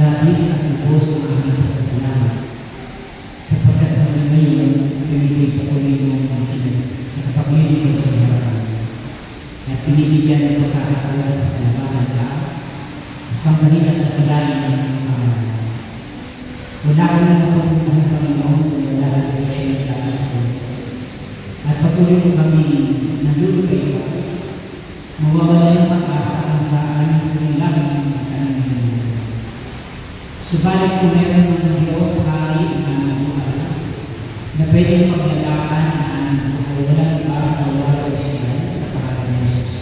Labis at lubos ang aming pasasalamat Wala ka na napuntahan Panginoon kung wala na direksyon ng taas. At patuloy mo kami nalulupay pa, mawawala ng pag-asa kung saan sa nilang kanina. Subalit kung meron ng Diyos hari na buhay, na pwedeng paglalaan na walang iba na wala siya sa pangalan ng Jesus.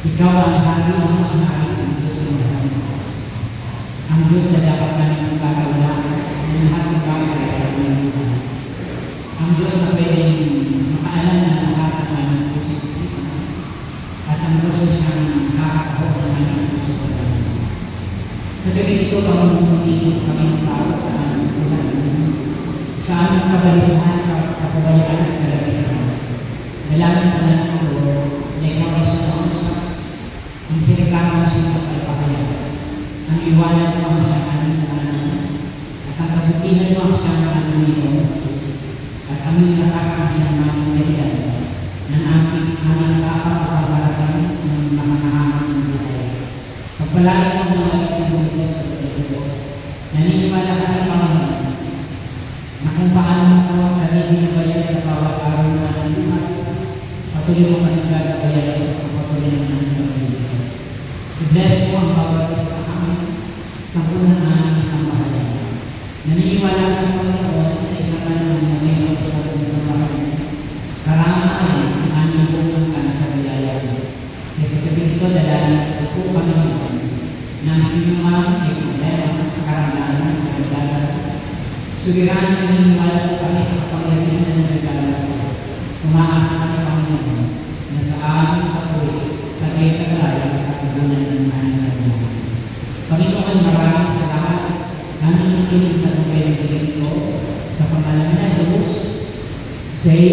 Ikaw ang hari ng mga hari ng Diyos ng lahat ng Diyos. Ang Diyos na dapat namin magkakawalan ng lahat ng bagay sa mga buhay. Ang Diyos na pwedeng makaalam ng lahat ng aming puso-isipan. At ang Diyos na siyang nakakahog ng aming puso-isipan. Sa gabi ito, pamumunin kami ng tawag sa aming buhay. Sa aming kabalisahan, kapabayaan at kalabisan. Dalangin ko na ng Lord na ikaw ay siya na usap. Ang sinikama siya ng kalpahayag. Ang iwanan mo ang siya aming nanan. At ang kabutihan mo ang siya ng aming nito. At aming lakas ang siya ng aming dahilan. Ng aming kapapaparagan ng mga nahamang ng buhay. Pagpalain mo mga nagtibong ko sa ito. Naniniwala ka ng Panginoon na kung paano mo kami binabayan sa bawat araw na ng buhay, patuloy mo kami gagabayan sa pagpapatuloy ng aming pagpapatuloy. I-bless mo ang bawat isa sa amin sa unang aming sambahayan. Naniniwala ka ng Panginoon na isa ka ng mga kausap sa bahay. Karama ay ang aming punong ka sa biyaya mo. Kaya sa gabi ito, dalangin ko Panginoon na ang sinuman ay problema, karamdaman, karagdagan. Suliran na naniniwala po kami sa kapangyarihan na nagkalas. Umaasa kami Panginoon na sa aming patuloy, tagay-tagay ang katugunan ng aming Panginoon. Panginoon, maraming salamat. Namin ikinig na kung kayo ng ko sa pangalan na Jesus. Say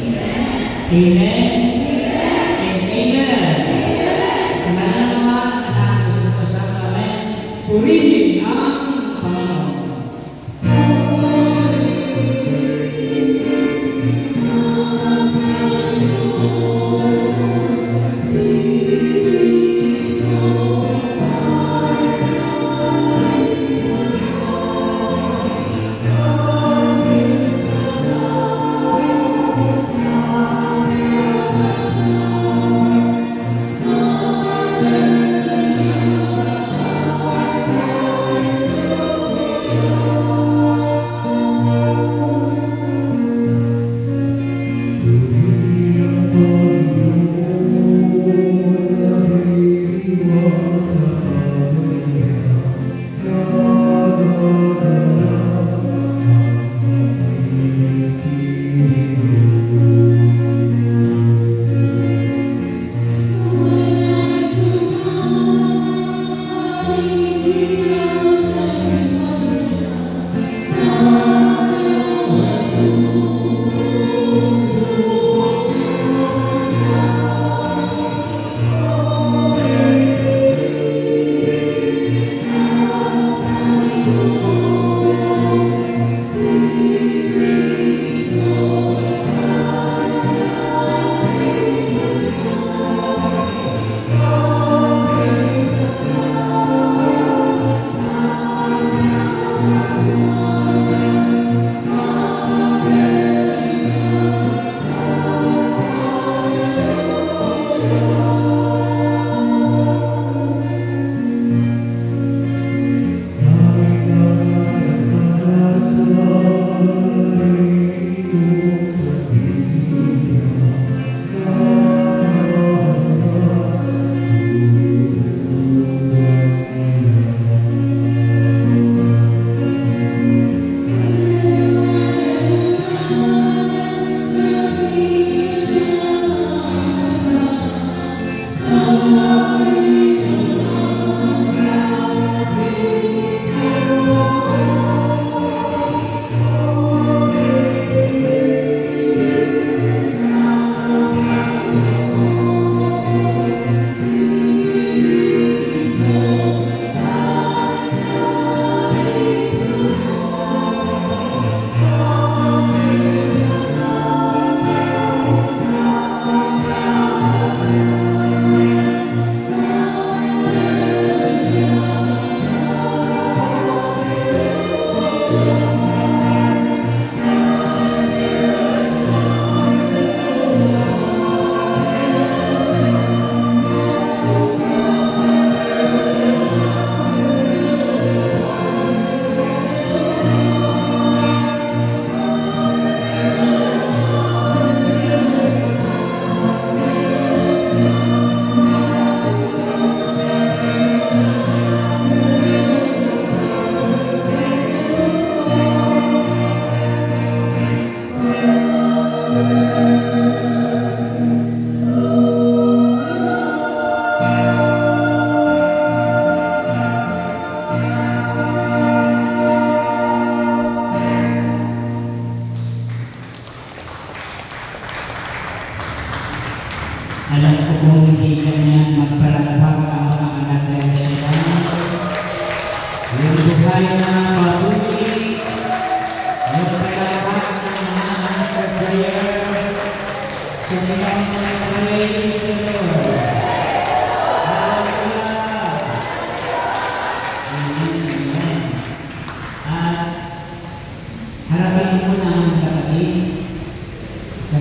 Amen. Amen. Amen. And Amen. Sa mga naman, anak gusto ko sa amin, purihin ang Panginoon. Amen.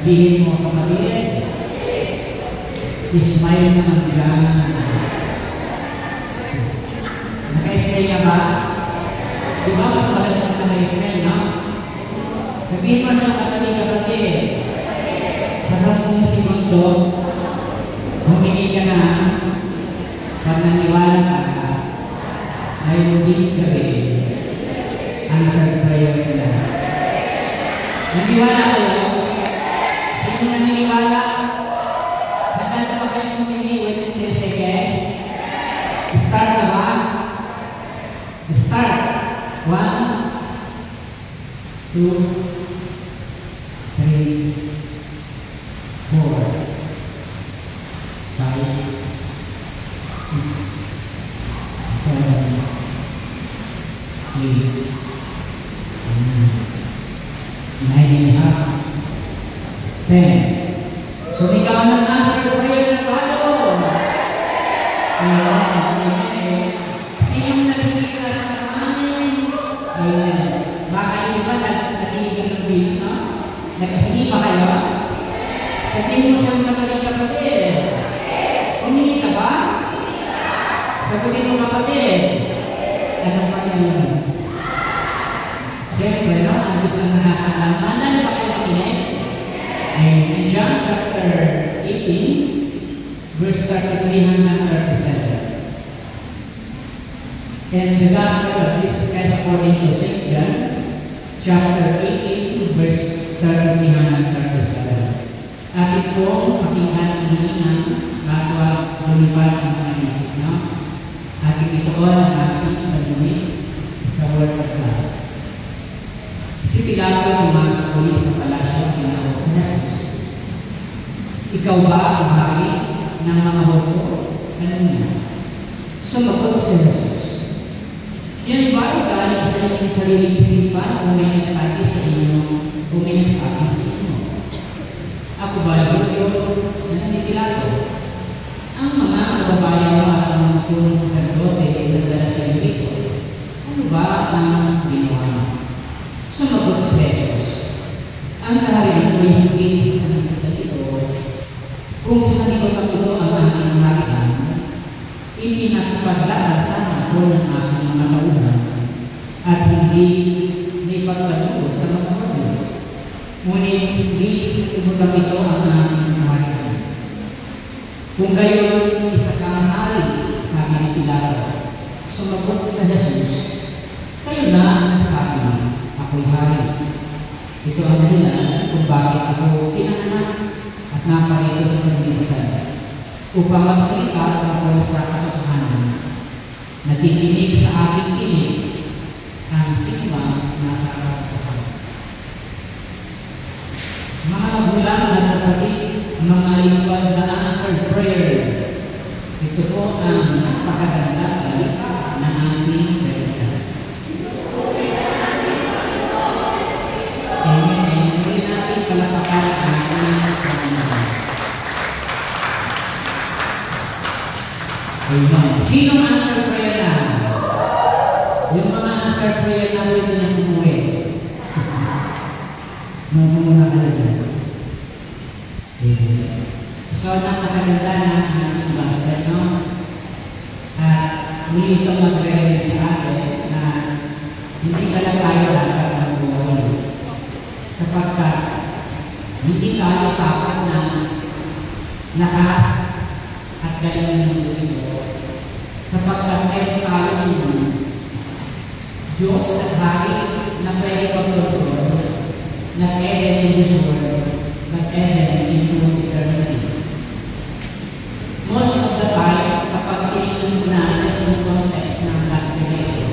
Sabihin mo, kapatid, smile naman dyan. Naka-smile ka ba? Di ba mas maganda ka naka-smile, no? Sabihin mo sa kapatid, sa 10 segundo, humingi ka na, pag naniwala ka, ay hindi gabi, answered prayer ka na. Naniwala kayo? Sino naniniwala? Handa na ba kayo humingi within 10 seconds? Start na ba? Start. 1, 2, 3, 4, 5, 6, 7, 8, 9.5, 10. So, ikaw ng answer prayer na tayo. Amen. Sino nakikita sa kamay? Amen. Baka yung iba natigigan ng bill, no? Hindi ba kayo? Sabihin mo siyang magaling kapatid. Humingi ka ba? Sagutin mo kapatid. Anong pagkain? Siyempre, no? Ang gusto na nakakalaman. Ano na ba kayo makinig? In John chapter 18, verse 33 hanggang 37. And the Gospel of Jesus Christ according to St. John, chapter 18, verse 33 hanggang 37. At itong pakinggan ang hiningan bago lumipad ang mga isip, no? At itoon ang ating panumit sa Word of God. Si Pilato pumasok ulit sa palasyo at tinawag si Jesus. Ikaw ba ang hari ng mga Hudyo? Ano na? Sumagot si Jesus. Yan ba ay galing sa inyong sariling isipan kung may nagsabi sa inyo, kung may nagsabi sa inyo? Ako ba ay Hudyo na ni Pilato? Ang mga kababayan mo at ang mga punong saserdote ay nagdala sa iyo rito. Ano ba ang ginawa mo? Sumagot si Jesus. Ang kaharian ay hindi sa sanlibutan ito. Kung sa sanlibutan ito ang aking harian, ipinakipaglaan sana ako ng aking mga tauhan at hindi naipagkaluo sa mga Hudyo. Ngunit hindi sa sanlibutan ito ang aking harian. Kung gayon, isa kang hari, sabi ni Pilato. Sumagot sa Jesus, kayo na ang nagsabi, ako'y hari. Ito ang dahilan kung bakit ako pinanganak at naparito sa sanlibutan upang magsalita tungkol sa katotohanan. Nakikinig sa aking tinig ang sigma nasa katotohanan. Mga magulang na kapatid, mga lingkod na answered prayer, ito po ang napakaganda balita ng ating Pilipinas. Amen. Hindi natin palapakan ang ating Panginoon. Amen. Sino answer prayer na? Yung mga answer prayer na pwede na umuwi. Mamumuna ka na dyan. So, napakaganda na ating gospel, no? At muli itong mag-realize sa atin na hindi pala tayo dapat ng buhay. Sapagkat hindi tayo sapat na lakas at galing ng mundo ito. Sapagkat meron tayo ng Diyos at hari na pwede pagtutuloy na even in this world, but even into eternity. Most of the time, kapag tinignan mo natin yung context ng gospel na ito,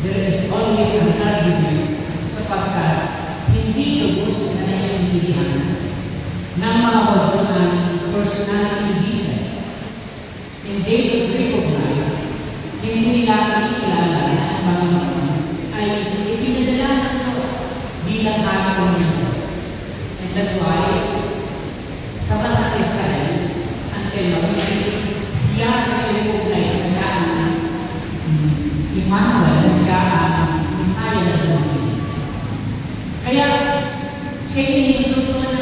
there is always an argument sapagkat hindi lubos na naiintindihan ng mga Hudyo ang personality ni Jesus. And they would recognize, hindi nila kinikilala na ang Panginoon ay ipinadala ng Diyos bilang ating Panginoon. And that's why, sa bansa ng Israel, until magiging siya na i-recognize na siya ang Emmanuel, na siya ang Messiah na dumating. Kaya, siya yung susunod na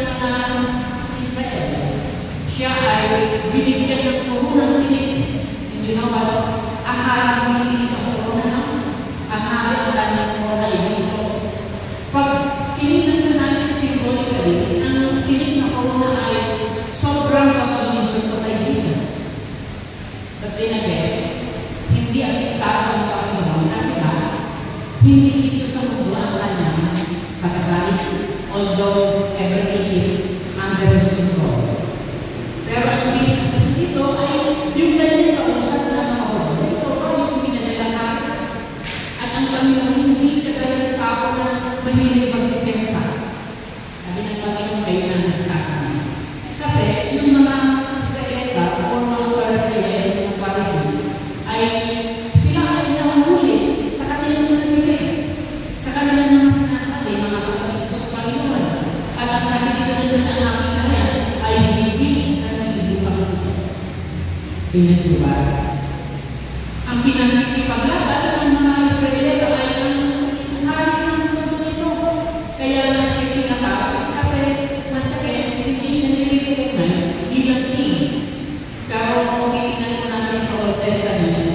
Hindi dito sa mundo ang kanyang pagkakalit, although everything is under His control. Pero ang basis kasi dito ay yung kanyang kausap na mga ito pa yung pinadalahan. At ang Panginoon hindi kagaya ng tao na mahilig magdepensa. Sabi ng Panginoon kayo na sa akin. Kasi yung mga Israelita o mga Pariseo, mga Pariseo, ay sila ay nahuli sa kanilang mga nagigay. Sa kanilang mga sinasabi, mga kapatid ko sa Panginoon. At ang sabi dito naman ang aking kaya ay hindi sa sarili Panginoon. Pinatuwa. Ang pinagkikipaglaban ng mga Israelita ay ang hari ng mundo nito. Kaya nga siya tinatawag kasi masakit, hindi siya nire-recognize bilang king. Pero kung titignan ko natin sa Old Testament,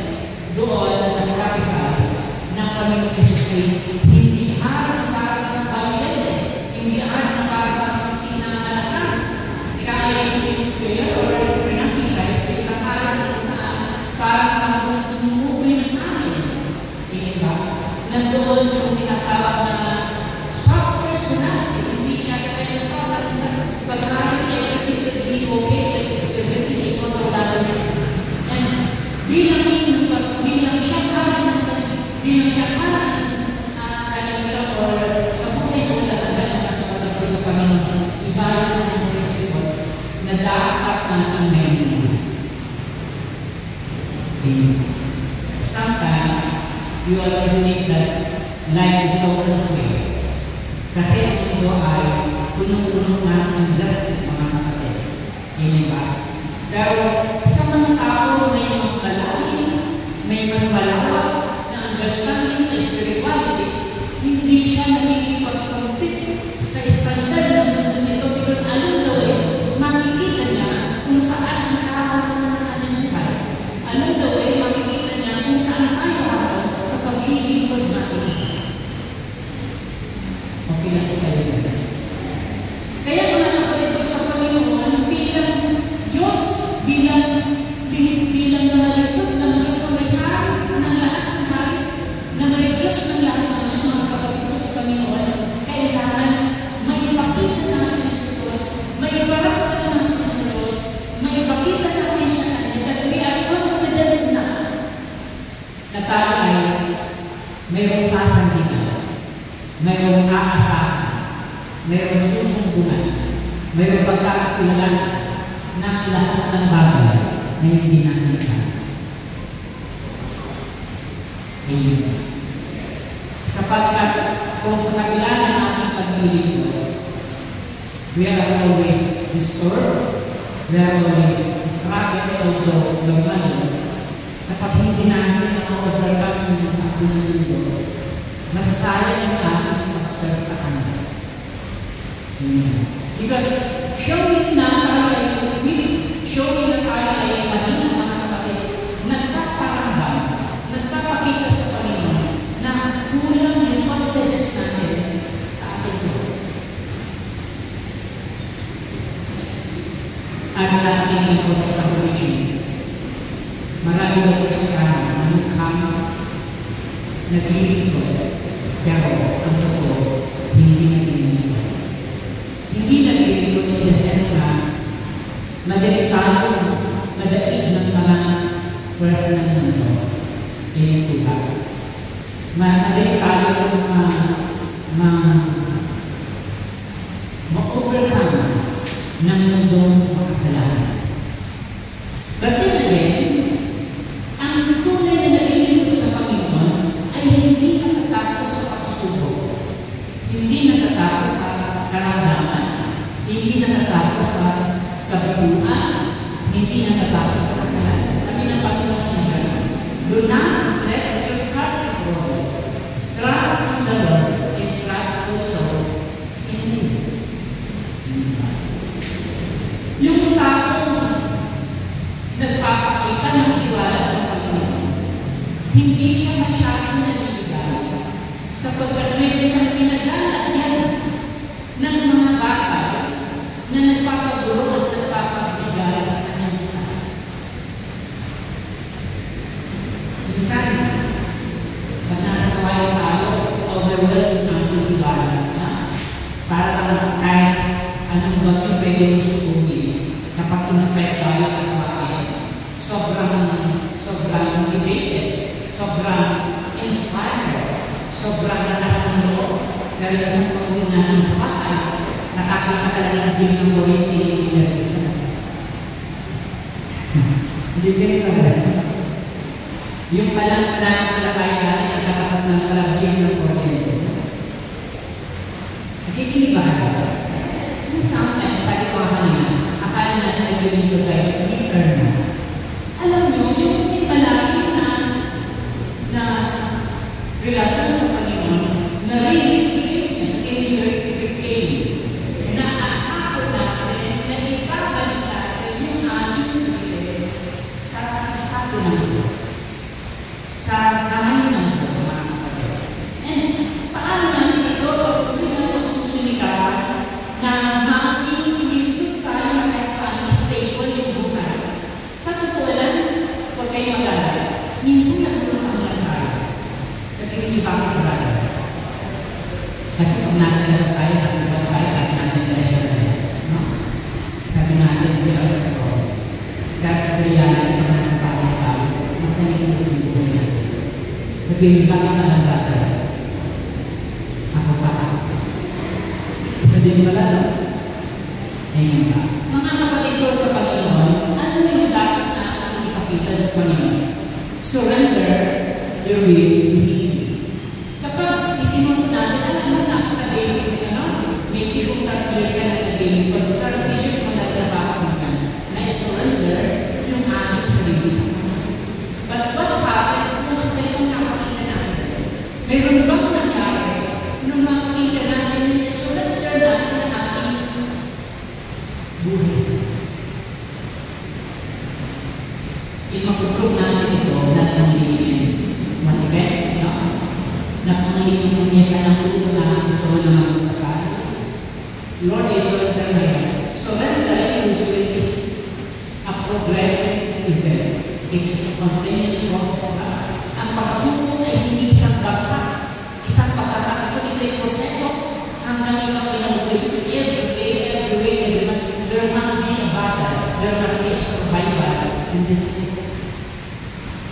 doon nag-prophesize ng Panginoon Jesus ay hindi hari na parang balyente, hindi hari na parang something na malakas. Siya ay pinag-prophesize sa isang hari na kung saan parang tamang umuuwi ng amin. Hindi ba? Nandoon yung tinatawag na soft personality, hindi siya kaya parang sa pag-hari, everything will be okay, everything ay kontrolado niya. And bilang siya hari ng bilang siya hari kalimutan or sa buhay na nalagay ang katapatan ko sa Panginoon, iba yung mga principles na dapat natin ngayon. Sometimes, you always think that life is so unfair. Kasi ang mundo ay punong-puno na ng justice, mga kapatid. Hindi ba? Pero sa mga tao may mas malalim, may mas malawak na understanding sa spirituality, hindi siya nakikipag-compete sa standard ng mundo nito because along the way, makikita niya kung saan ang kaharap ng kanyang buhay. Along the way, makikita niya kung saan tayo harap sa paglilingkod natin. Okay na po kayo. Kaya mga kapatid ko sa Panginoon, bilang Diyos, bilang mga likod ng Diyos na may hari ng lahat ng hari, na may Diyos ng lahat ng Diyos, mga kapatid ko sa Panginoon, kailangan maipakita natin sa Diyos, maiparamdam natin sa Diyos, maipakita natin sa Kanya that we are confident na tayo ay mayroong sasandigan, mayroong aasahan, mayroong susumbungan, mayroong pagkakatiwalaan ng lahat ng bagay na hindi natin kaya. Amen. Sapagkat kung sa kabila ng ating paglilingkod, we are always disturbed, we are always struggling although normally, kapag hindi natin na-overcome yung takbo ng mundo, masasayang yung ating pag-serve sa Kanya. Amen. Because showing na tayo ay mahina, mga kapatid, nagpaparamdam, nagpapakita sa Panginoon na kulang yung confident natin sa ating Diyos. At nakatingin ko sa isang origin, marami na Kristiyano na mukhang naglilingkod, pero ang totoo, hindi naglilingkod. Hindi naglilingkod in the sense na madali tayo, madaig ng mga personal mundo. Ganyan po ba? Madali tayo ma-overcome ng mundong makasalanan. But then again, ang tunay na nalilingkod sa Panginoon ay hindi natatapos sa pagsubok, hindi natatapos sa karamdaman, hindi natatapos sa kabiguan, hindi natatapos sa kasalanan. Sabi ng Panginoon ng Diyan, do not let your heart be troubled. Try overwhelmed ang ating tiwala na para kahit anong bagay pwede mong sukunin kapag inspired tayo sa buhay. Sobrang motivated, sobrang inspired, sobrang lakas ng loob. Pero isang pag-uwi natin sa bahay, nakakita ka lang ng din ng kuryente ng pinag-gusto natin. Hindi ganit pa rin. Yung palang pananampalakay natin ang katapat ng palaging ng kuryente. Nakikinig ba ka? Yung sometimes, sabi ko kanina, akala natin nag-inig ko tayo, bitter na. Alam nyo, yung may palaging na relasyon sa Panginoon, na rin sa na ako natin, na ipabalik natin yung aming sarili sa estado ng Diyos. Sa kamay ng Diyos, mga kapatid. And paano natin ito pag-uwi na magsusunikapan na maging lingkod tayo kahit paano stable yung buhay? Sa totoo lang, huwag kayo mag-alala. Minsan nagtulungan lang tayo. Sabihin niyo bakit mag-alala? Kasi pag nasa labas tayo, nasa labas tayo, sabi natin restaurants. No? Sabi natin, we are strong. That reality pag nasa tayo tayo, masaya yung buhay natin. Sabihin niyo, bakit alam brother? Ako pa. Sabihin pala, no? Amen ba? Mga kapatid ko sa Panginoon, ano yung dapat na ating ipakita sa Panginoon? Surrender your will to Him. Kapag isinunod natin, alam mo na, basic na, no? Maybe kung 30 years ka na nag-dealing, pag 30 years mo nagtrabaho ka, na i-surrender yung ating sarili sa Panginoon. But what happened kung sa sa'yo nakakita natin? Mayroon bang nangyari nung makikita natin yung i-surrender natin ang ating buhay sa Panginoon? Imapuprove natin ito not only in one event, no? Not only kung niya ka ng puto na gusto mo naman magpasal. Lord, I surrender my life. Surrendering usually is a progressive event. It is a continuous process. Ang pagsubok ay hindi isang bagsak, isang pagkakataon, ito ay proseso hanggang ikaw ay nag-reduce every day, every month. There must be a battle. There must be a survival in this life.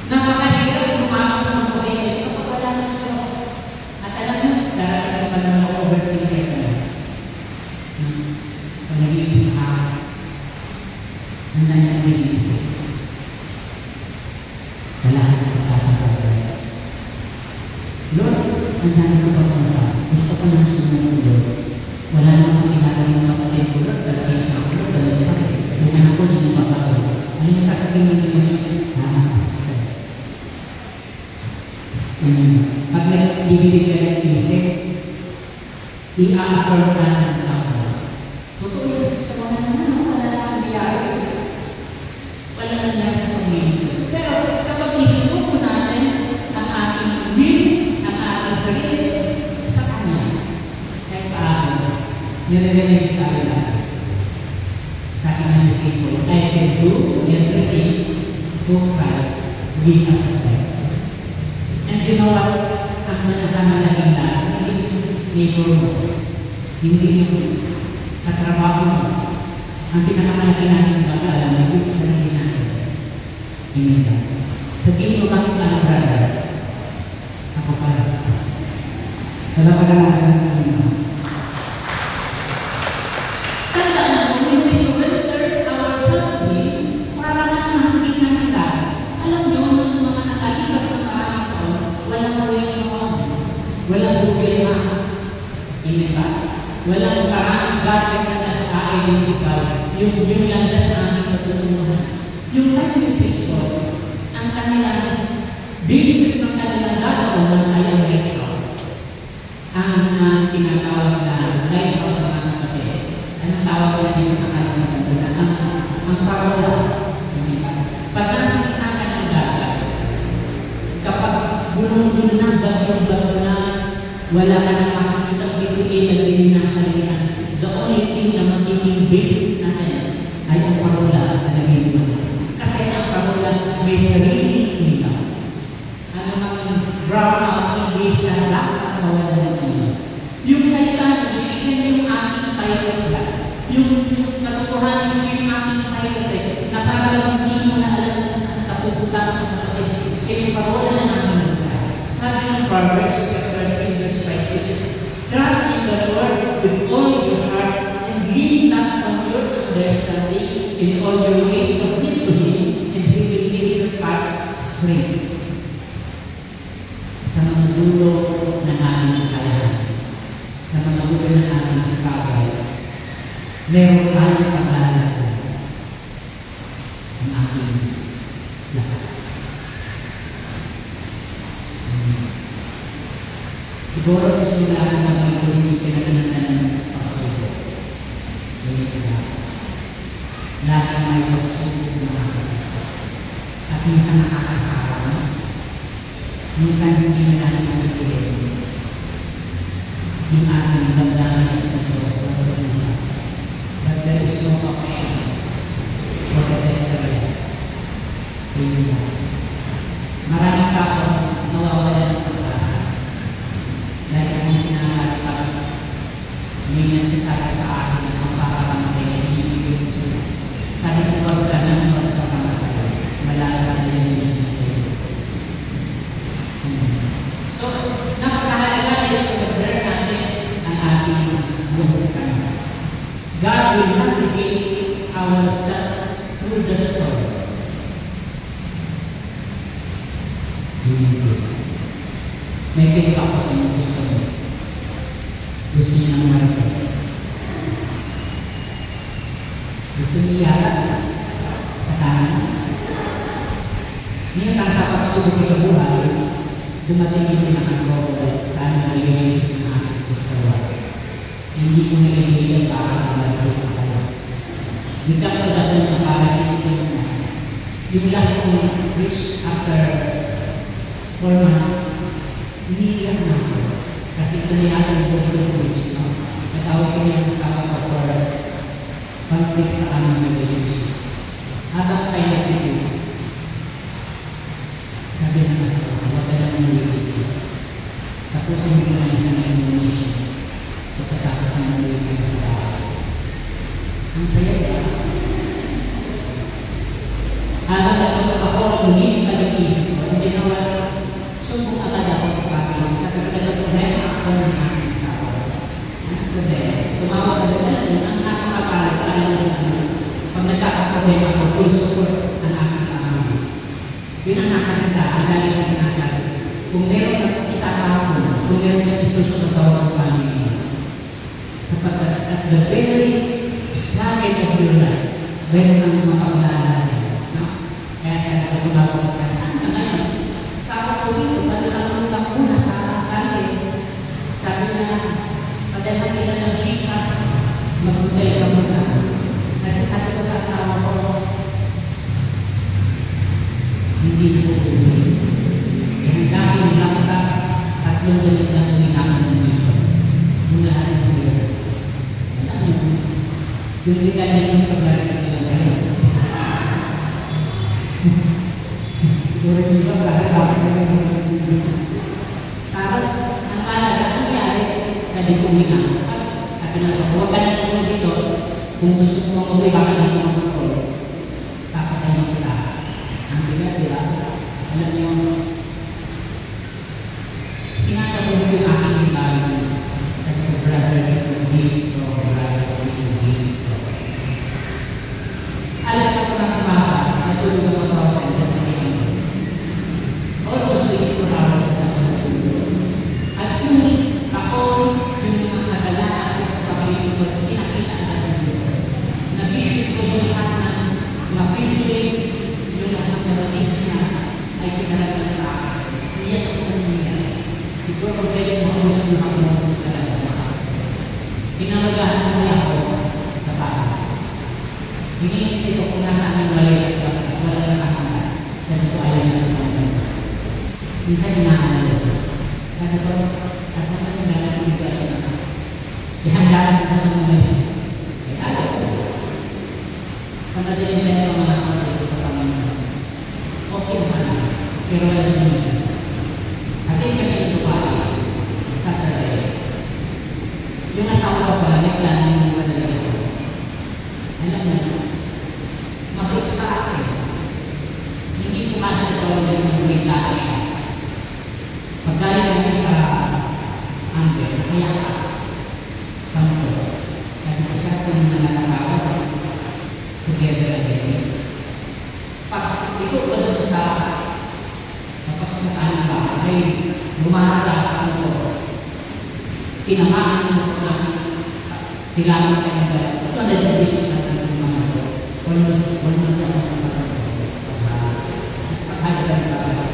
Napakahirap lumabang sa buhay nila kapag wala ng Diyos. At alam mo, darating ang panahon na overthinker ka na. Pag nag-iisa ka, handa na nag-iisa. Wala ka ng pagkasa sa buhay. Lord, handa na ka pa. Gusto ko nang sumunod, Lord. Wala namang kinala ng kapatid ko, Lord. Dalagay sa ako, Lord. Dalagay pa rin. Yung anak ko, hindi mababago. Ano yung sasabihin ng tingin niyo? Nakakasasal. Pag nag-dividig ka ng isip, i-affirm ka ng tao. Totoo yung sistema na naman, wala na nangyari. Wala na nangyari sa pamilya. Pero kapag isipin mo natin ang ating will, ang ating sarili, sa Kanya, kahit paano, nire-renig tayo natin. Sa akin ang disciple, I can do everything through Christ with us alive. And you know what? Ang manakamalaging na, hindi neighbor mo, hindi yung katrabaho mo. Ang pinakamalaging natin baga, alam mo, yung sarili natin. Hindi ba? Sabihin mo, bakit ba ang brother? Ako pa. Wala pa lang natin ang Panginoon. Tandaan mo, when we surrender ourselves to Him, para lang masakit na nila. Alam nyo, nung mga nakalipas na maraming taon, walang reason, walang Google Maps, hindi ba? Walang maraming gadget na nakaka-identify yung landas na aming natutunan. Yung time-usage ko, ang kanilang basis ng kanilang gagawin ay ang lighthouse. Ang tinatawag na lighthouse ng mga kapatid. Anong tawag ko yan yung nakalimutan? Ang parola. Hindi ba? Pag nasa kita ka ng dagat, kapag gulong-gulo na, bagyo-bagyo na, wala ka na makikita bituin na din ng kalimutan. The only thing na magiging basis natin ay ang parola na naging kasi ang parola may sariling ilaw. Ano mang brown out, hindi siya dapat nakakawalan ng iba. Yung salita ng Diyos, yun yung aking pilot lang. Yung katotohanan niya yung aking pilot na parang hindi mo na alam kung saan kapupunta ang kapatid. Siya yung parola ng aking lugar. Sabi ng Proverbs chapter 3 verse 5, this is, trust in the Lord with all your heart and lean not on your understanding. In all your ways submit to Him and He will make your paths straight. Sa mga dulo ng aming kalahan, sa mga dulo ng aming struggles, meron tayong pag-alala ng aking lakas. Siguro kung sila ang mga ito hindi pinagananan ng pagsubok. Lagi may pagsubok ng aking. At minsan nakakasawa, minsan hindi na natin sabihin yung ating damdamin at puso. But there is no options for the better. Ayun na. Maraming tao nawawala ng pag-asa. Lagi akong sinasabi pa, may nagsasabi sa akin na ang papakamatay na hindi ko sila. Sabi ko, huwag ka nang magpapakamatay. Malala na yun yung so, napakahalaga is to learn natin ang ating buhay sa Kanya. God will navigate ourselves through the storm. May kayo ako sa inyo gusto mo. Gusto niya ng marites. Gusto niya sa kanan. Minsan sa pagsubok ko sa buhay, dumating yung pinaka-problem sa aming relationship ng aking sister. Hindi ko nilagay para malabas sa kanya. Hindi ka pagdating na parang yung last kong which after 4 months, hinihiyak na ako. Kasi ito na yung body language. Nag-away kami ang asawa ko for conflict sa aming relationship. Habang tayo nag-release, sabi ng asawa ko, huwag ka lang nililip. Tapos hindi ko na isang Indonesia. Pagkatapos na nililip ka sa bahay. Ang saya ba? Habang nagpapag ako, hindi pa yung isip ko. Hindi naman, sumbong agad ako sa pagkakas. Sabi ko, nagka-problema ako ng aking asawa. Ano problema? Tumawag ako na ang nakakapalag ka na pag nagkakaproblema ako, full support ang aking pamilya. Yun ang nakakita, ang dali na sinasabi. Kung meron kang itatapon, kung meron kang isusunod sa wang pamilya, sapagkat at the very struggle of your life, meron kang mga pag-aalala. Kaya sabi ko, tumawag ko sa saan ka ngayon? Sabi ko dito, pagkakaroon ko na sa kanya. Sabi na, padala nila ng Gcash, magbutay ka muna. Kasi sabi ko sa asawa ko, hindi mo tuloy. Eh, ang dami yung laptop, 3 ganit lang yung naman dito. Yung lahat ng sila. Alam mo, yung di ka na yung pag-aris nila ngayon. Siguro yung iba, kahit na tapos, ang malaga, ang nangyari, sabi ko nga, sabi na sa huwag ka na muna dito, kung gusto mo mamuhay, baka dito mag-control. Papatayin kita. Ang bigat, di ba? Alam niyo, sinasabi ko yung aking ibalis sa brother Chico Bistro, brother Chico Bistro. Alas na ko ng umaga, natulog ako sa hotel, kasi almost 24 hours na ako natulog. At yung taon, yung mga kadala ako sa pagkain ko, pinakita ang natin. Nag-issue ko yung lahat ng mga privilege, yung lahat ng narating niya ay pinarating sa akin. Iyan ako ng niya. Siguro kung pwede mo gusto mo ako gusto talaga. Pinamagahan mo niya ako sa bahay. Hinihintay ko kung nasa aming mali at wala na nakakamay. Sabi ko ayaw na ng pangyalas. Minsan inaangal ko. Sabi ko, asan ka yung lalaki ng guys na? Ihandaan ko sa mga guys. Eh, ayaw ko. Sa madaling tayo mga kapatid ko sa Panginoon. Okay naman. Pero wala naman. Atin kami ito pa. Sabi tinamaan ng mga kailangan kayo ng gala. Ito ang nag-ibis sa ating mga ito. Almost 1 month na pagkahalagan pa ba?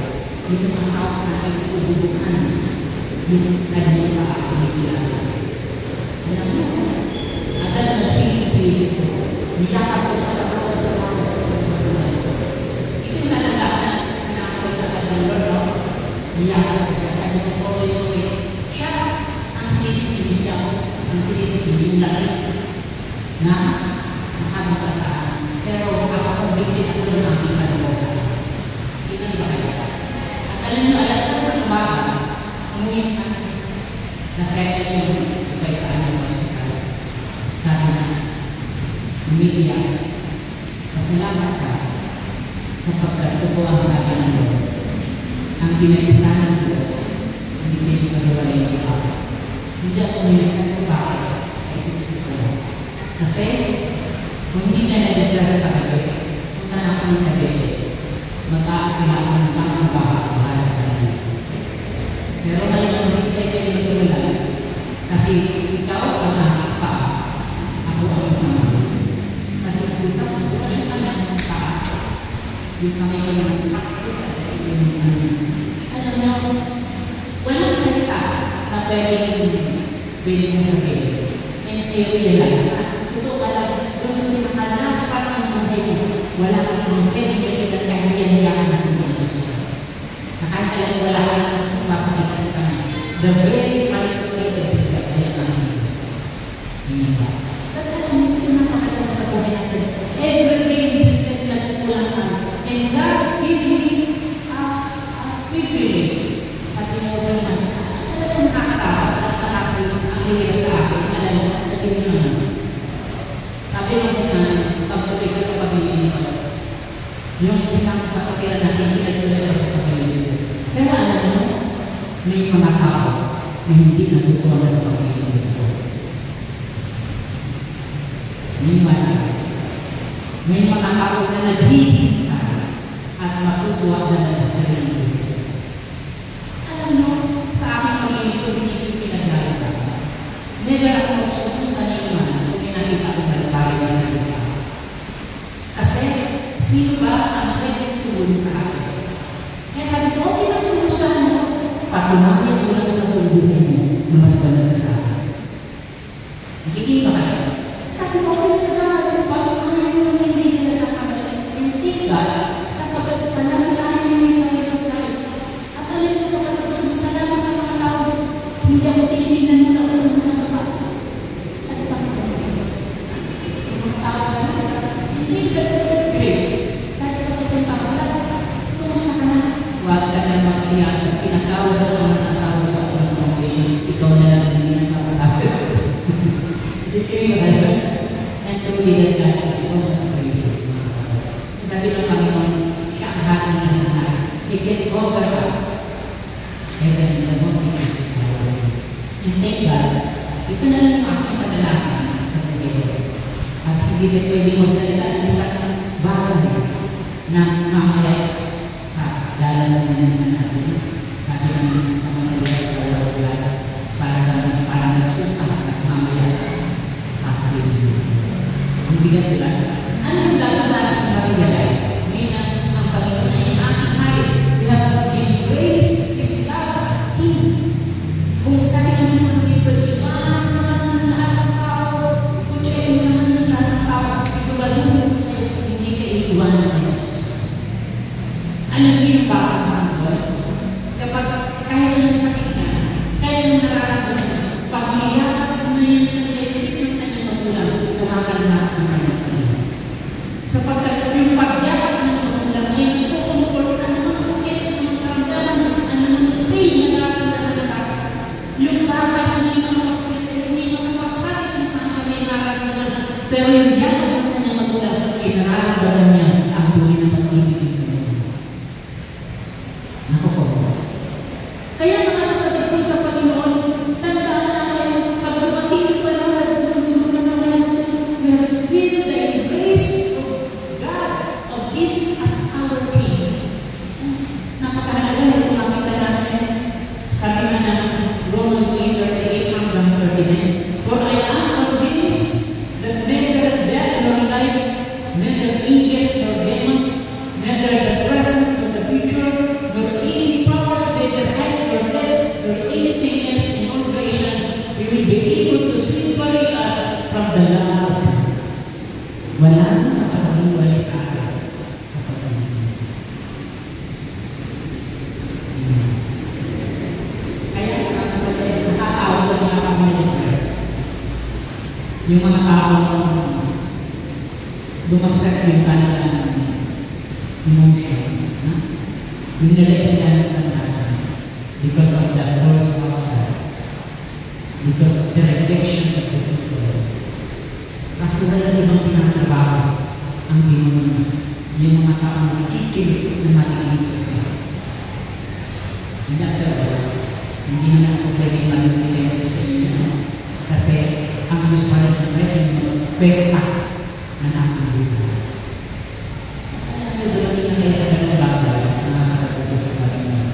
Yung asawa natin ububukan yung kanyang paakikilan. Alam mo, agad nagsilip sa isip ko, niyakap ko sa kapag-kapag sa kapag-kapag. Ito yung talaga na sinasabay ka sa Lord, no? Niyakap ko siya, sabi ko, sorry. Siya, ang sinisisi niya ako, ang sinisisi niya na nakabagpasaan. Pero makakabigtin ako ng aking kalabaw. Ito niya kayo. At alam niyo, alas ka sa umaga, umuwi ka. Nasettle yung ibay sa amin sa hospital. Sabi na, umiiyak. Pasalamat ka sapagkat ito ang sabi ng Lord. Ang pinag-isa ng Diyos, hindi pinagagawa ng iba. Hindi ako umiligsan ko ba sa isip-isip ko lang. Kasi, kung hindi na nagdadala sa tagabi, punta na ako ng tagabi, mag-aapila ako ng tamang bahala ka na. Pero ngayon, hindi tayo kayo magkawala. Kasi ikaw ang aking paa, ako ang mama. Kasi butas yung kanyang paa. Yung kami kayo ng fracture, alam mo, walang salita na pwede mong sabihin. And i-realize na ito pala, kung sa pinakalas parang ang buhay mo, wala kang pwede kaibigan kahit yan natin ng gusto. Na kahit alam mo, wala ka lang mapakita sa kanya. The very right way of this life ay ang Diyos. Hindi ba? But alam mo, ito napakita sa buhay natin. Everything in this life na kulang ka. And God give me privilege. Sabi niya, huwag naman. Alam mo, nakakatawa at nakakayo ang hirap sa akin. Alam mo, sabi niyo naman. Sabi niya na, pagpatuloy ka sa pag-ibig ko. Yung isang kapatira natin, pinagtuloy ka sa pag-ibig ko. Pero alam mo, may mga tao na hindi natutuwa ng pag-ibig ko. May mga tao na naghihintay at matutuwa na nag-isarili. Alam mo, sa aking pamilya ko, hindi ko pinaglalala. Never ako magsusunod kanina kung pinakita ko na pare sa ito. Kasi, sino ba ang pwedeng tulong sa akin? Kaya sabi ko, okay ba yung gustuhan mo? Patunayan ko lang sa buhay mo na mas banal sa akin. Nagiging ba kayo? Sabi ko, okay na nagkakaroon pa, patunayan mo na hindi na nagkakaroon. Hindi ka, sa panalalayan mo yung nalilog tayo. At alam mo naman ako, salamat sa mga tao. Hindi ako tinitingnan mo na ulo ng mga sabi pa ko, yung tao na hindi ka grace. Sabi ko sa isang tao, kumusta ka na? Huwag ka na magsiyasat. Pinatawag na mga asawa ko at mga foundation. Ikaw na lang hindi nagpapatawag. Hindi kayo maganda. And truly that God is so much gracious. Sabi ng Panginoon, siya ang hatang ng lahat. He can cover up heaven and the mountain of flowers. And thank God, ito na lang ang aking panalangin sa buhay. At hindi na pwede magsalita ng isang bagay na mamaya dalaman na naman natin. Sabi namin sa masalita sa wala para nagsuka at mamaya makakalimutan. Ang bigat nila, ano yung dapat natin ma-realize? Ngayon ang Panginoon ay ang aking hari. We have to embrace His love as King. Kung sabi naman mo nung iba-iwanan ka man ng lahat ng tao, kutsayin ka man ng lahat ng tao, siguraduhin mo sa'yo kung hindi ka iiwanan ng Jesus. Alam niyo yung bakit sa buhay? Kapag kahit anong sakit na, kahit anong nararamdaman, pag-iyakan mo na yung nagdaigit ng kanyang magulang, kumakalma ang kanyang kanyang. Sapagkat yung pag-iyakan ng magulang ay nagkukumpol ano ng sakit, ano ng karamdaman, ano ng pain na nararamdaman na tao. Yung bata hindi mo mapagsakit kung saan siya may nararamdaman. Pero yung iyakan ng kanyang magulang ay nararamdaman niya ang buhay ng pag-ibig. Kaya naman kapatid ko sa Panginoon, tandaan natin, pag dumating yung panahon na dumulong ka na we have to feel the embrace of God, of Jesus as our King. Napakahalaga na kung makita natin, sabi nga na Romans 8:38, ang be able to separate us from the love of God. Wala nang makakaliwalay sa atin sa pagkakas ng Diyos. Amen. Kaya mga kapatid, nakakawag ang mga kamalipas. Yung mga taong dumagsak yung kanilang emotions, no? Yung nalek sila ng pangalan because of the force outside, because of the rejection of the people. Kasi wala ibang pinatrabaho ang demonyo, yung mga taong ikilig na maliligit ka. And after all, hindi na ako pwedeng malimigay sa inyo, no? Kasi ang Diyos pa rin ang pwedeng pweta na natin buhay. Kaya dumating na kayo sa ganang bagay, nakakatawa sa Panginoon.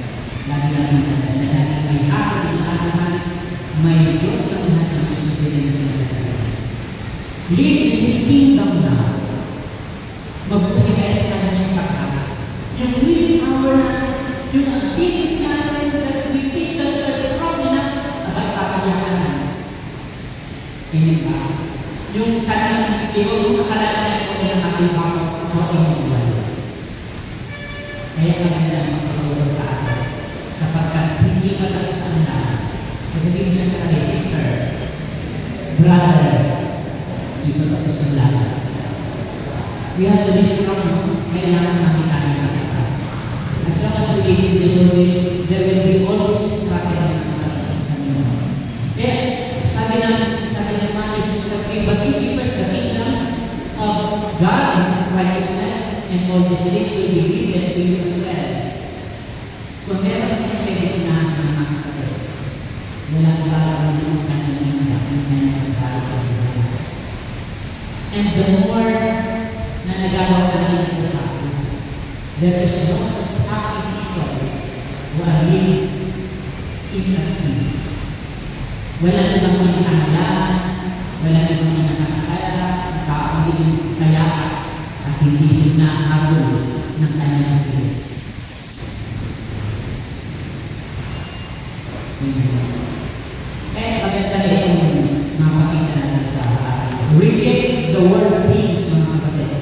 Lagi natin na lagi may hapon, may Diyos na lahat ng Diyos na pwede natin. Live in this kingdom now. Mabuhay kayo sa kanyang pagkakak. Yung will power natin, yung ability natin, that we think that we are strong enough, abay papayakan natin. Amen ba? Yung sana ng pipiro, yung akala ko ay nakakaiba ko ay mabuhay. Kaya maganda ang magpapagod sa atin. Sapagkat hindi matapos ang lahat. Kasi hindi mo siya kaya, sister, brother, hindi matapos ang lahat. We have to be strong, no? Kailangan namin tayo nakita. As long as we live in this world, there will be always a struggle na matapos sa Panginoon. Kaya, sabi ng Matthew 6:3, but seek first the kingdom of God and His righteousness, and all these things will be given to you as well. Kung meron kayong pwede-unahan ng mga kapatid, wala ibabaw ng kanyang kingdom, ang kanyang pagkakal sa buhay. And the more na nagagawa natin ito sa atin, there is no such happy people who are living in peace. Wala ibang pinakahalaan, wala ibang pinakakasaya, hindi kaya at hindi sila habol ng kanyang sarili. Kaya maganda na itong mapakita natin sa reject the world things, mga kapatid.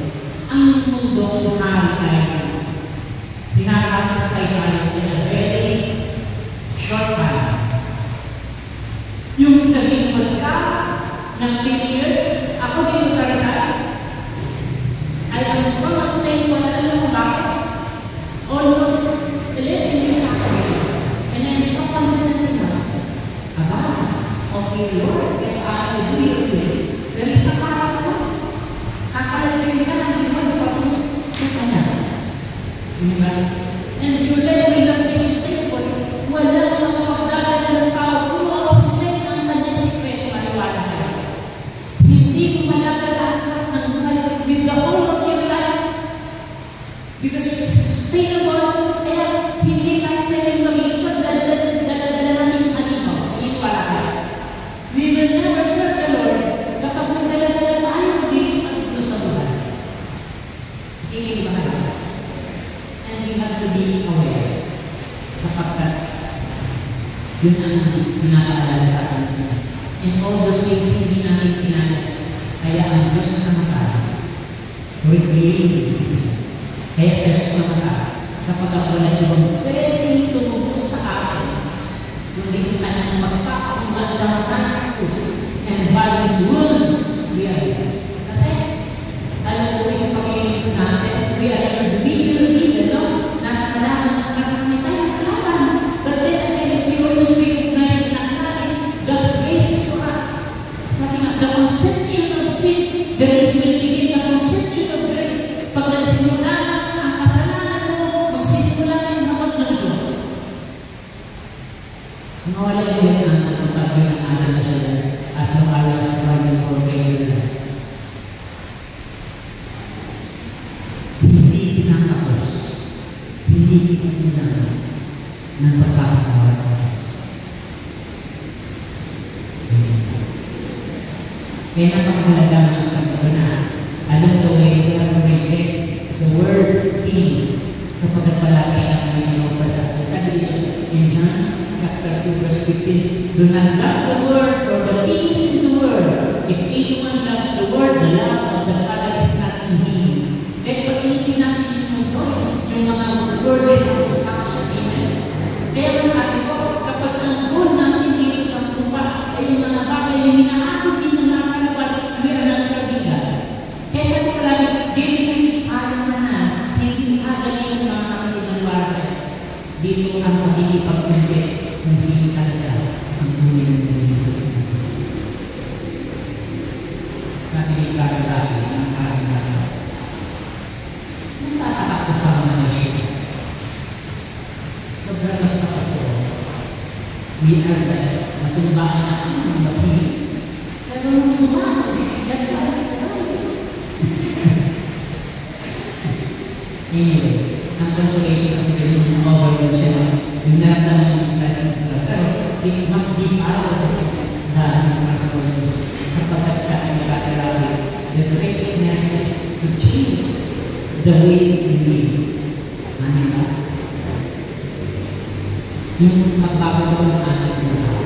Ang mundong hari ay sinasatisfy tayo in a very short time. Yung nagingkot ka ng 10 years, ako dito sa Rizal, I am so much thankful na alam mo bakit? Almost 11 years ako and I am so confident na aba, okay Lord, pero I do your will. Pero isa parang ko, kakalatin ka ng iwan pag-umus sa kanya. Diba? And your life will not be sustainable. Walang makapagdadala ng tao throughout his life ang kanyang sikreto maniwala ka. Hindi mo manadala sa ng buhay with the whole of your life. Because it is sustainable, kaya hindi tayo pwedeng mag-ikot, dala-dala namin yung halimaw, naniniwala ka. We will never serve the Lord kapag may dala-dala na ayaw din ang Diyos sa buhay. Hindi ba kayo? And we have to be aware sapagkat yun ang pinapaalala sa atin. In all those things, hindi namin pinala. Kaya ang Diyos na namatay, revealing His. Kaya sa Jesus namatay, sapagkat wala ibang pwedeng tumubos sa atin, kundi yung kanyang magpapakinggan at kamatay sa puso. And by His wounds, we are healed. Kasi, alam mo sa pag-iinit natin, we are like a divine, no? Nasa kalaman, nasa kanya tayo ng kalaman. But then again, we always recognize and acknowledge God's graces for us. Sabi nga, the conception of sin, there is will begin the conception of grace. Pag nagsimula na ang kasalanan mo, magsisimula na yung hamot ng Diyos. Nawala yung yan ang pagpapagay ng ating assurance as long as providing for regular. Hindi pinatapos, hindi kinukunan ng pagpapagawa ng Diyos. Kaya napakahalaga ng pagpapagawa. Alam to ngayon, we have to reject the word things sapagkat palagi siya may in-offer sa atin. Sabi dito in John chapter 2 verse 15, do not love the word or the We are blessed. Natumbaan na ang mabili. Pero nung dumanaw siya, yan ba? Anyway, ang consolation kasi ganun yung overload siya. Yung naramdaman niya yung presence of God. Pero it must be out of the transformation. Sapagkat sa akin nakakarami, the greatest method is to change the way we live. Ano ba? Yung magbabago ng ating buhay.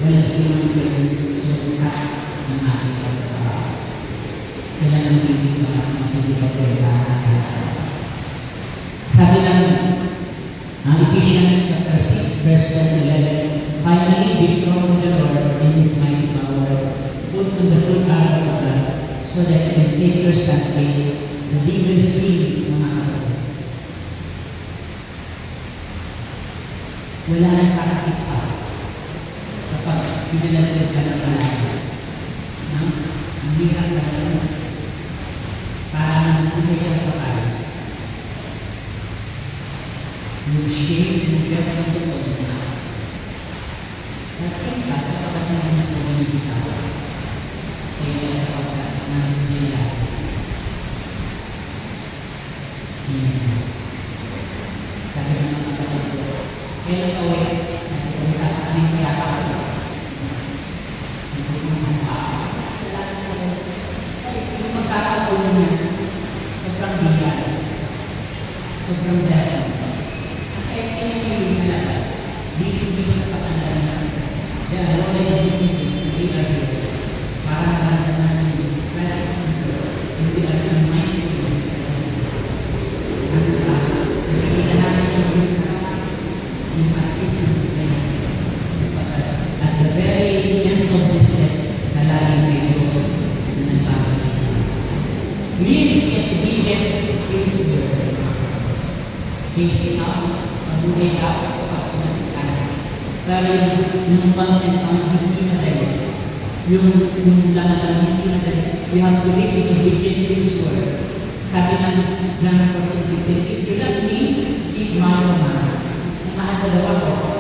Wala silang pwedeng susukat ng ating pagkakas. Sila nang hindi ka pwede nakakasa. Sabi ng Ephesians chapter 6 verse 11, finally be strong in the Lord and His mighty power. Put on the full armor of God so that you can take your stand against the devil's schemes, mga kapatid. Wala nang sasakit pa kapag pinalagdag ka ng malalim. Hindi ka talaga para buhay ka pa tayo. Yung shame, yung gap ng tukod na. Natin ka sa kapatid na pumili ka. Kaya sa kapatid na nila. Sabi ng mga kapatid ko, kailan ka uwi? Sabi ko, may kaya ako. Salamat sa yung magkakatulong niya, sobrang bigat, sobrang blessing. Kasi pinipili sa labas, busy sa patandaan sa ito. Kaya already pinipili sa PRD, para naramdaman yung presence ng Lord, and we are in mindfulness sa ito. Ano ba? Nakikita natin yung sarap, yung practice ng Lord. Sapagkat at the very end of this step, nalalim may Diyos na nagbabalit sa ito. Live in obedience to His word. Things ikaw, mabuhay ka sa pagsunod sa Kanya. Pero yung content ang hindi madali, yung lahat ang hindi madali, we have to live in obedience to His word. Sabi ng John 14:15, if you love me, keep my command. Kung mahal ko,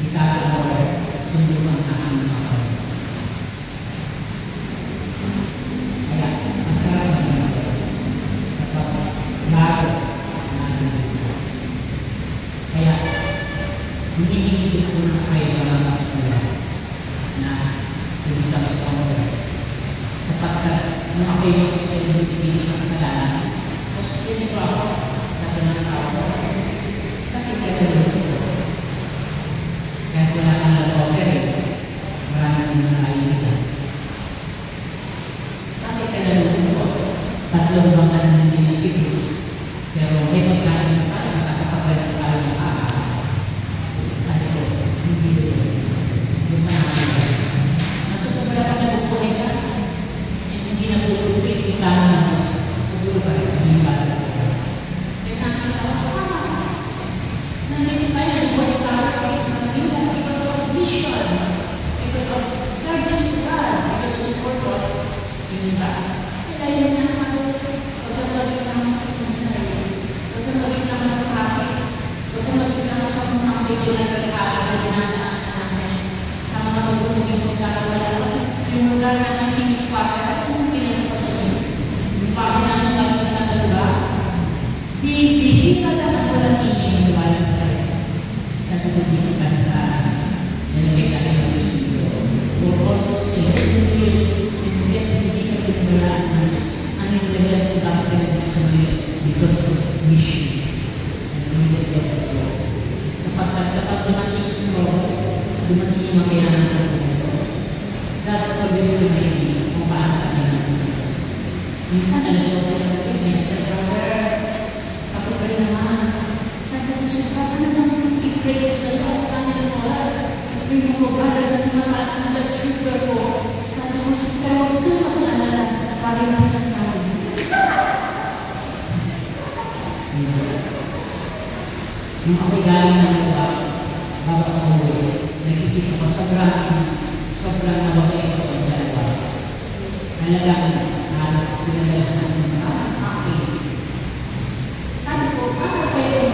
ikaw sundo ang aking mga kapatid. Kaya, masarap na yun. Kapag laro na kaya, hindi ko na kayo sa mga kapatid na hindi kami stronger. Sapagkat, nung ako'y masusunod dito sa kasalanan, masusunod ko ako sa pinansawa ko. Bakit ka gano'n ito? Kahit wala kang nag-offer, marami kang nakalimutas. Bakit ka nalulunod ko? Tatlong mga hindi nag-ibus. Pero may pagkain na tayo, nakakapagpalit tayo ng paa. Sabi ko, hindi ito. Yung panahon. Natutuwa ka na magbuhay ka. Hindi na pupulupin yung plano ng Diyos. Pagbulo ka rin, hindi ba? Kaya nakita ko, tama. Nandito tayo, magbuhay ka rin sa kanila because of mission, because of service to God, because of His purpose. Hindi ba? Kaya yung sinasabi, huwag kang maging naman sa tunay. Huwag kang maging naman sa traffic. Huwag kang maging naman sa mga video na ginagawa natin. Sa mga mabuhong pagkakawala. Kasi yung lugar na ng siniswaka, kung pinag ko sa inyo, yung bahay namin maging nagalaga, hindi ka na walang ingay na walang tayo. Sabi ko, hindi ka na sa akin. Nilagay ka na ng studio. For almost 11 years, and yet hindi ka pinagbalaan ng Diyos. Ano yung level kung bakit pinagbalaan sa mga because of mission. And hindi ka as well. Sapagkat kapag dumating yung progress, dumating yung makayanan sa mga dapat pag-gusto na hindi kung paano ka nila ng Diyos. Minsan, alas ko sa kapatid, may chat brother, kapag naman, sabi ko, sasabi na naman, i-pray ko sa iyo, at kami ng oras, i-pray mo ko, brother, kasi mataas ang blood sugar ko. Sabi ko, sister, huwag ka mag-alala, parehas na tayo. Nung ako'y galing ng lupa, bago ako umuwi, nag-isip ako, sobrang mabagay ko sa lupa. Talagang halos pinagalahan ng mga activities. Sabi ko, para kayo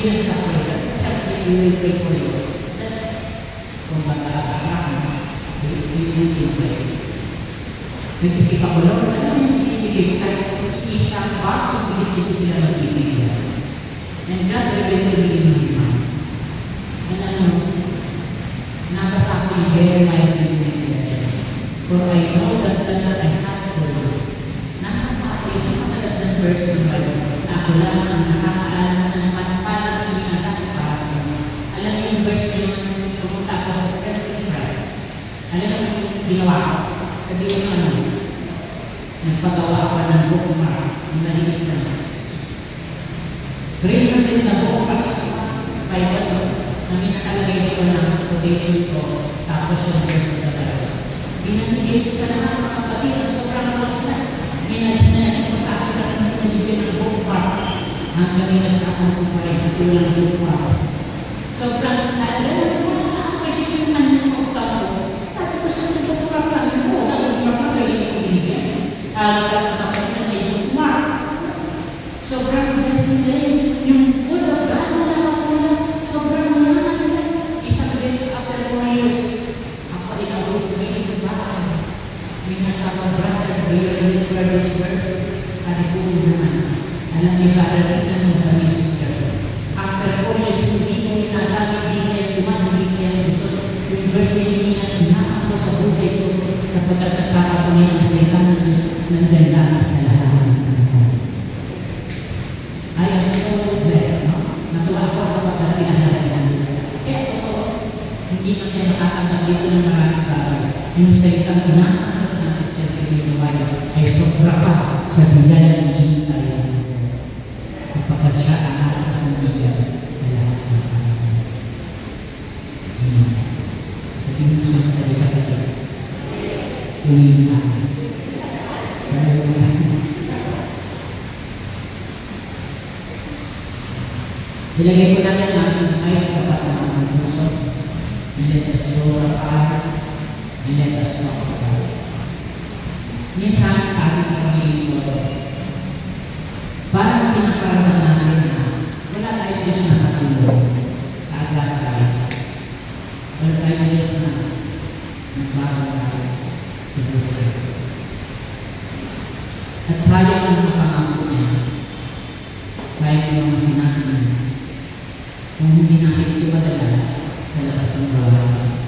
hindi lang sa prayer. Kasi siyempre, you will pray for you. That's, kung baka abstract mo, you will pray. Nag-isip ako, Lord, ano yung ibigay ko? Kahit isang box, mag-isip ko sila mag-ibigay. And God revealed to me in my mind. And ano, nabasa ko yung Jeremiah 15:11. For I know that plans that I have for you. Nabasa ko yung matagal ng verse ng Bible. Ako lang ang nakakaalam ng matapalang inianak ko para sa inyo. Alam niyo yung verse na yun, pumunta ako sa Printing Press. Alam niyo yung ginawa ko? Sabihin mo ano, nagpagawa ako ng bookmark, yung narinig na 300 na bookmark sa Bible, na minakalagay ko ng quotation ko, tapos yung verse na talaga. Binantigay ko sa lahat ng kapatid, ang sobrang naman sila. Minanagin ko sa akin kasi nabibigyan ng bookmark. Hanggang minagkakang ko pa rin kasi walang bookmark. Sobrang talaga, kasi yung ano ko, sabi ko sa bookmark namin mo, halos lang nakapagod na yung bookmark. Sobrang blessing din. Yung word of God na naman sa nila, sobrang mayaman nila. Isang beses after 4 years, ako inabos na yung bahay. May nakapag-brother, reading this verse, sabi ko naman, alam niyo ba, narinig mo sa messenger. After 4 years, hindi ko yung nagamit, hindi kayo kuman, hindi kayo gusto. Yung verse na hiningan na ako sa buhay ko, sapagkat nagpapakuni ang salita ng Diyos nandiyan lang sa lahat ng panahon. I am so blessed, no? Natuwa ako sa pagkatinahan natin. Kaya ito, hindi na kayo makatanggap dito ng maraming bagay. Yung salitang inaanap natin kaya ginawa ay sobra pa sa biyaya ng hinintay sapagkat siya ang nakasandigan sa lahat ng panahon. Amen. Sabihin mo sa talika-talika. Umiinan. Ilagay ko natin ang ating kamay sa tapat ng ating puso. And let us close our eyes and let us walk with God. Minsan sa ating pagiging parang pinakaramdam natin na wala tayo Diyos na katulong. Kaagad tayo. Wala tayo Diyos na nagbago tayo sa buhay. At sayang ang mga pangako niya. Sayang ang mga sinabi niya. Kung hindi natin ito madala sa labas ng bahay.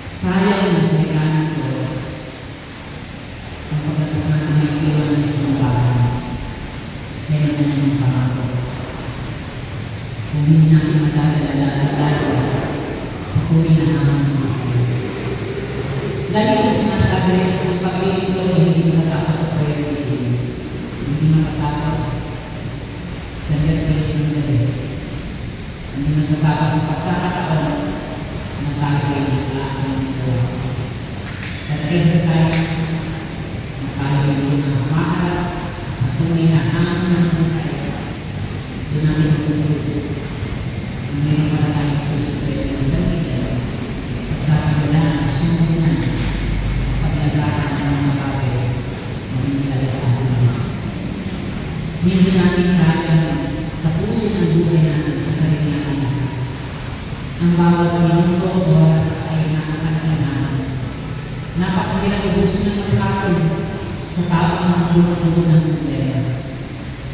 Sayang ang salita ng Diyos. Ang pagkatas natin ay iwan niya sa bahay. Sayang na niya ng pangako. Kung hindi natin madala sa kuri na naman ng mga lagi ko sinasabi ang pag-ibig ko ay hindi matapos sa prayer meeting. Hindi matapos sa Netflix ng gabi. Hindi matapos sa pagkakataon na tayo ay nag-aakang ito. At every time na tayo ay humaharap sa tunay na hamon ng buhay, doon natin matutulog. Kung meron para tayong puso tayo na sa ligaw, pagkakagalaan, sumunod na paglagaan ng mga bagay na hindi sa atin. Hindi natin kaya tapusin ang buhay natin sa sarili natin lakas. Ang bawat minuto o oras ay nakakalaman. Napakahirap ubusin ng magkakon sa taong mga buong ng problema.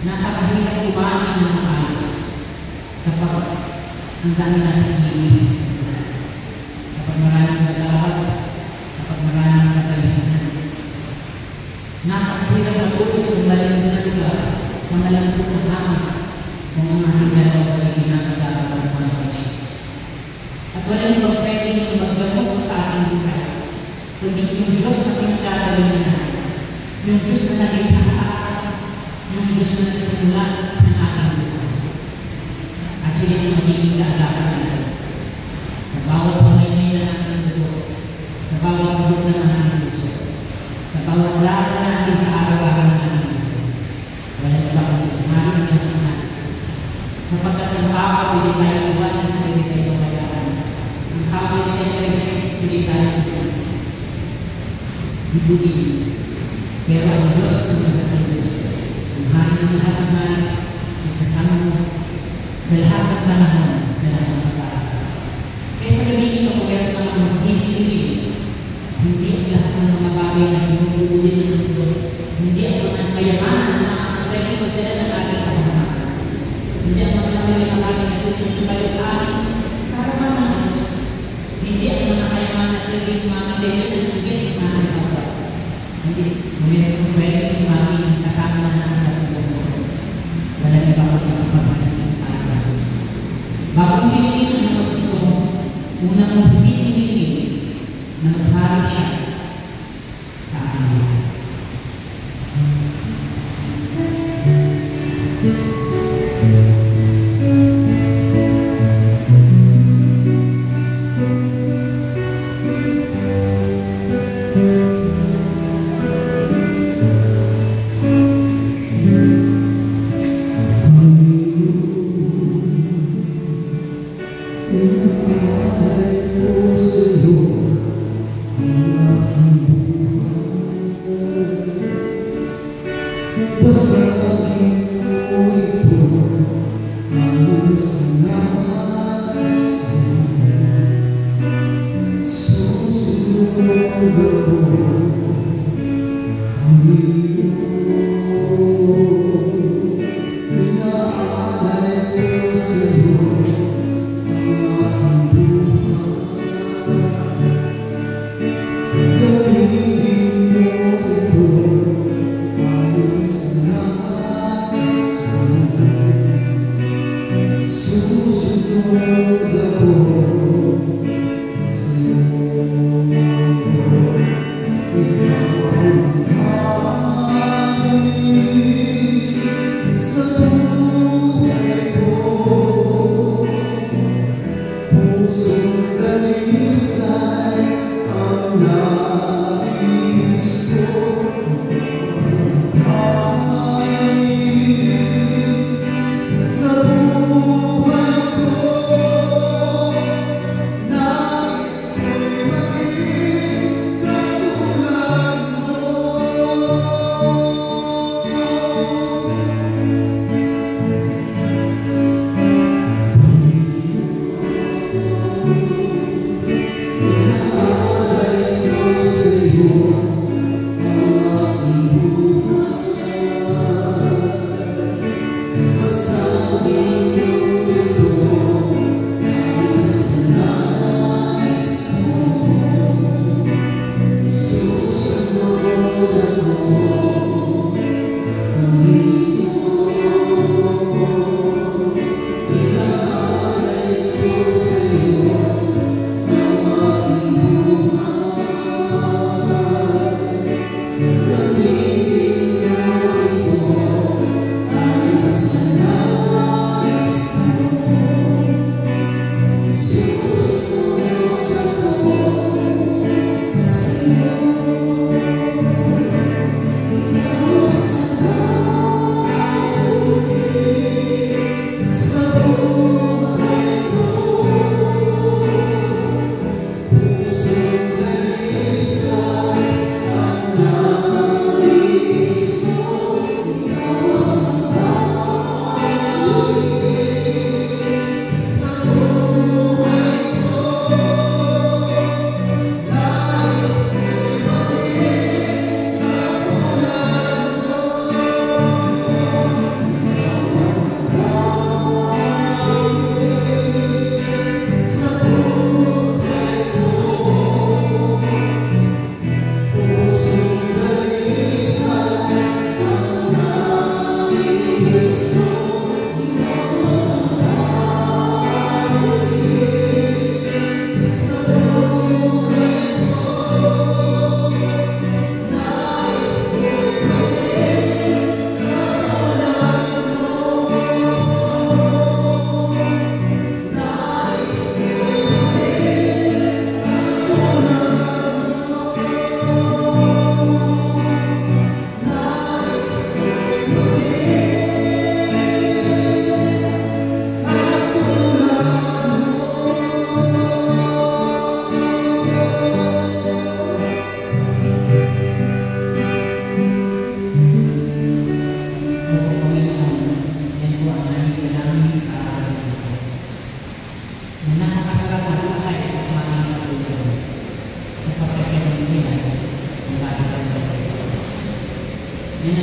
Napakahirap umamin ng maayos kapag ang dami natin iniisip sa buhay. Kapag maraming nagawag, kapag maraming katalisanan. Napakahirap matulog sa malambot na lugar, sa malambot na hama, kung ang ating dalawa ay ginagagawa ng konsensya. At wala nang pwedeng maggamot sa ating buhay, kundi yung Diyos na pinagagaling natin, yung Diyos na naging sa atin, yung Diyos na nagsimula ng ating buhay. At sila yung magiging kaalaga natin. Sa bawat pangingay na ating dugo, sa bawat dugo na ating puso, sa bawat laban natin sa araw-araw na ating buhay. Wala na ba kung imarin na natin? Sapagkat ang Papa, pwede tayo iwanan, pwede tayo bayaan. Ang Papa, pwede tayo pwede tayo ibigin. Pero ang Diyos ang nagtatapos. Ang hari ng lahat ng hari, kasama mo, sa lahat ng panahon, sa lahat ng pagkakas. Kaya sa gabi ito, kung meron naman magpipili, hindi ang lahat ng mga bagay na hinuhuli ng mundo, hindi ang mga kayamanan na pwede magdala ng ating kapamanan. Hindi ang mga bagay na pwede tayo sa atin, sa harapan ng Diyos. Hindi ang mga kayamanan na pwede magdala ng higit ng mga kapag. Hindi, ngunit pwede maging kasama na sa ating mundo. Walang iba ko yung kapamanan ng ating Diyos. Bagong pinili ng mga gusto mo, unang mong hindi pinili na maghari siya sa ating buhay. Ang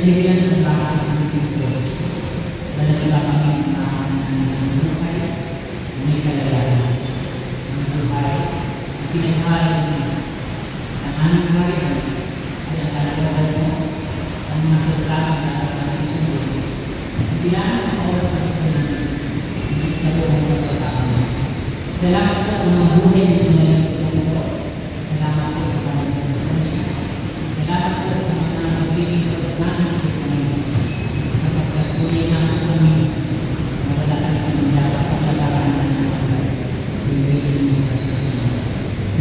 pinagdirihan ng bakit ang Diyos. Talaga kami ng buhay, may kalagayan. Ang buhay, ang pinaghahalan ng aming harian ay ang kalagayan mo, ang masalita na ang susunod. Hindi lang sa oras na gusto namin, hindi sa buong pagkakama. Salamat po sa mga buhay na pinagdirihan po. Salamat po sa kanyang presensya. Salamat po sa mga nagbiling namin sa kanya. Sa pagkakulay namin kami, wala kami dapat pagkakaroon ng mga bibigyan ng kasusunod.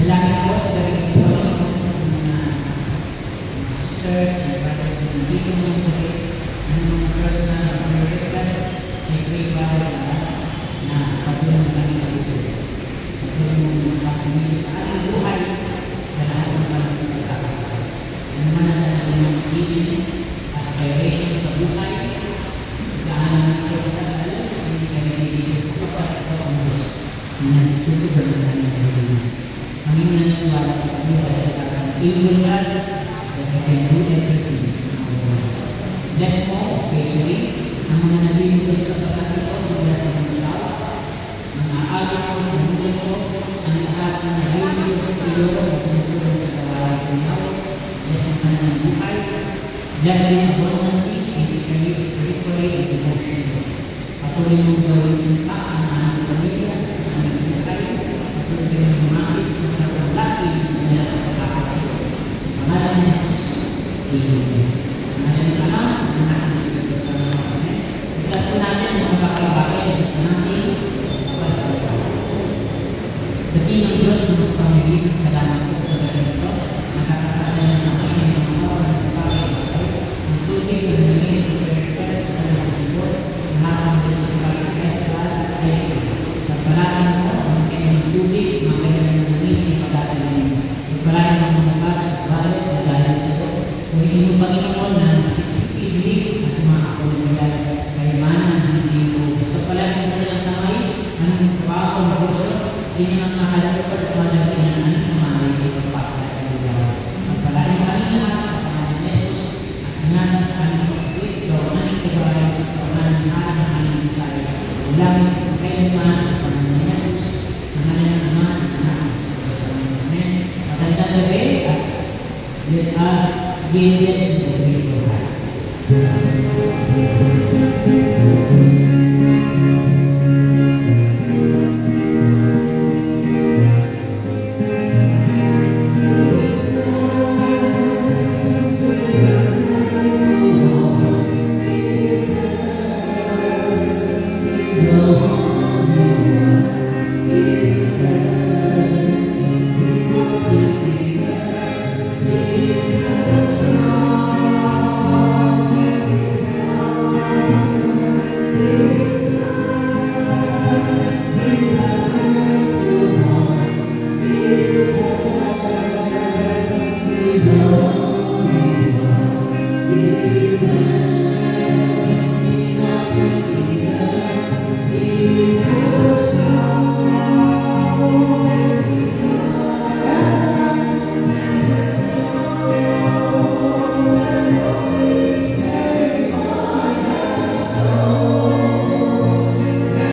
Nalangin po sa dating po ng mga sisters and brothers na nandito ng kami, ng mga personal na mga request, ay pray Father na pagulong kami dito. Pagulong kami sa ating buhay, sa lahat ng mga pagkakaroon. Ano man ang mga feeling, aspiration sa buhay, daanan ito katagal, hindi kami dito sa kapatid ang Diyos na nagtutugan ng aming buhay. Kami naniniwala at kami ay able God that we can do everything in our lives. Bless mo, especially, ang mga nabibigod sa pasakit ko, sila sa mga tao, mga aga ko, mga ko, ang lahat ng nabibigod sa iyo, at tumutulong sa kawalan ko niya. Bless ang kanilang buhay. Bless them abundantly, physically, spiritually, and emotionally. Patuloy mong gawin yung ang aming pamilya, ang aming buhay. Patuloy mong gumakit ng pagkakalaki na nakakapakot sa iyo. Sa pangalan ni Jesus, Amen. Sa ngayon ng Ama, ang anak ng Espiritu Santo. Amen. Itas po natin ang mga bagay-bagay na gusto natin mapasalasawa. Dating ang Diyos ng pamilya, salamat po sa ganito. Nakakasama ng mga ng mga oras ng bagay-bagay. Ang tubig na naging sa request na nagpapito, lahat ng mga sa request ay pagpalain mo ang kanyang tubig, mga kanyang naging sa pagkakalain. Pagpalain mo ang mga bag sa balit na dahil sa ito. Kung iyong Panginoon na masiksik-ibig at mga ako na kayamanan, hindi mo gusto pala ng kanyang kamay, anong trabaho o negosyo, sino ang mahalaga pa at malagay ng anong kamay ay pagpapalain ng lugar. Pagpalain mo kami lahat sa pangalan ni Jesus at ingatan sa aming pagpapit, ito ang aming kabayan, ito ang aming mahal ng aming tayo. Ulangin ang kailanman sa pangalan ni Jesus, sa ngalan ng Ama, ng Anak, sa Amen. Magandang gabi at let us give it